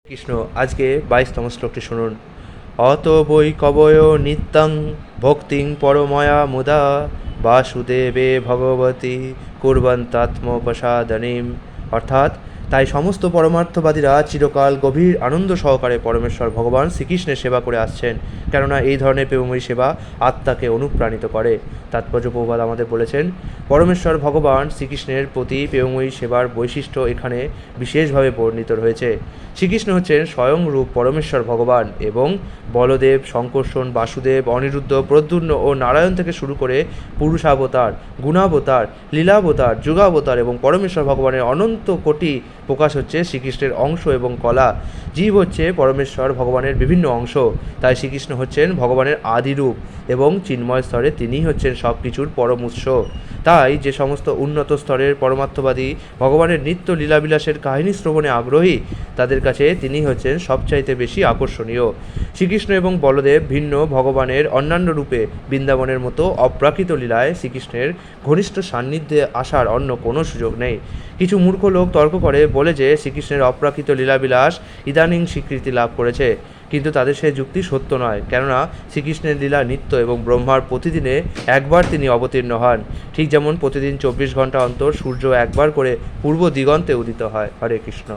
কৃষ্ণ আজকে 22তম শ্লোকটি শুনুন। অত বৈ কবয় নিত্যং ভক্তিং পরময়া মুদা বাসুদেবে ভগবতী কুর্বন্তাত্মপ্রসাদনীম। অর্থাৎ তাই সমস্ত পরমার্থবাদীরা চিরকাল গভীর আনন্দ সহকারে পরমেশ্বর ভগবান শ্রীকৃষ্ণের সেবা করে আসছেন, কেননা এই ধরনের প্রেমময়ী সেবা আত্মাকে অনুপ্রাণিত করে। তাৎপর্য প্রভুপাদ আমাদের বলেছেন, পরমেশ্বর ভগবান শ্রীকৃষ্ণের প্রতি প্রেমময়ী সেবার বৈশিষ্ট্য এখানে বিশেষভাবে বর্ণিত রয়েছে। শ্রীকৃষ্ণ হচ্ছেন স্বয়ংরূপ পরমেশ্বর ভগবান এবং বলদেব, শঙ্কর্ষণ, বাসুদেব, অনিরুদ্ধ, প্রদ্যুম্ন ও নারায়ণ থেকে শুরু করে পুরুষাবতার, গুণাবতার, লীলাবতার, যুগাবতার এবং পরমেশ্বর ভগবানের অনন্ত কোটি প্রকাশ হচ্ছে শ্রীকৃষ্ণের অংশ এবং কলা। জীব হচ্ছে পরমেশ্বর ভগবানের বিভিন্ন অংশ। তাই শ্রীকৃষ্ণ হচ্ছেন ভগবানের আদিরূপ এবং চিন্ময় স্তরে তিনিই হচ্ছেন সব কিছুর পরম উৎস। তাই যে সমস্ত উন্নত স্তরের পরমার্থবাদী ভগবানের নিত্য লীলাবিলাসের কাহিনী শ্রবণে আগ্রহী, তাদের কাছে তিনি হচ্ছেন সবচাইতে বেশি আকর্ষণীয়। শ্রীকৃষ্ণ এবং বলদেব ভিন্ন ভগবানের অন্যান্য রূপে বৃন্দাবনের মতো অপ্রাকৃত লীলায় শ্রীকৃষ্ণের ঘনিষ্ঠ সান্নিধ্যে আসার অন্য কোনো সুযোগ নেই। কিছু মূর্খ লোক তর্ক করে বলে যে শ্রীকৃষ্ণের অপ্রাকৃত লীলাবিলাস ইদানিং স্বীকৃতি লাভ করেছে, কিন্তু তাদের সেই যুক্তি সত্য নয়, কেননা শ্রীকৃষ্ণের লীলা নিত্য এবং ব্রহ্মার প্রতিদিনে একবার তিনি অবতীর্ণ হন, ঠিক যেমন প্রতিদিন 24 ঘন্টা অন্তর সূর্য একবার করে পূর্ব দিগন্তে উদিত হয়। হরে কৃষ্ণ।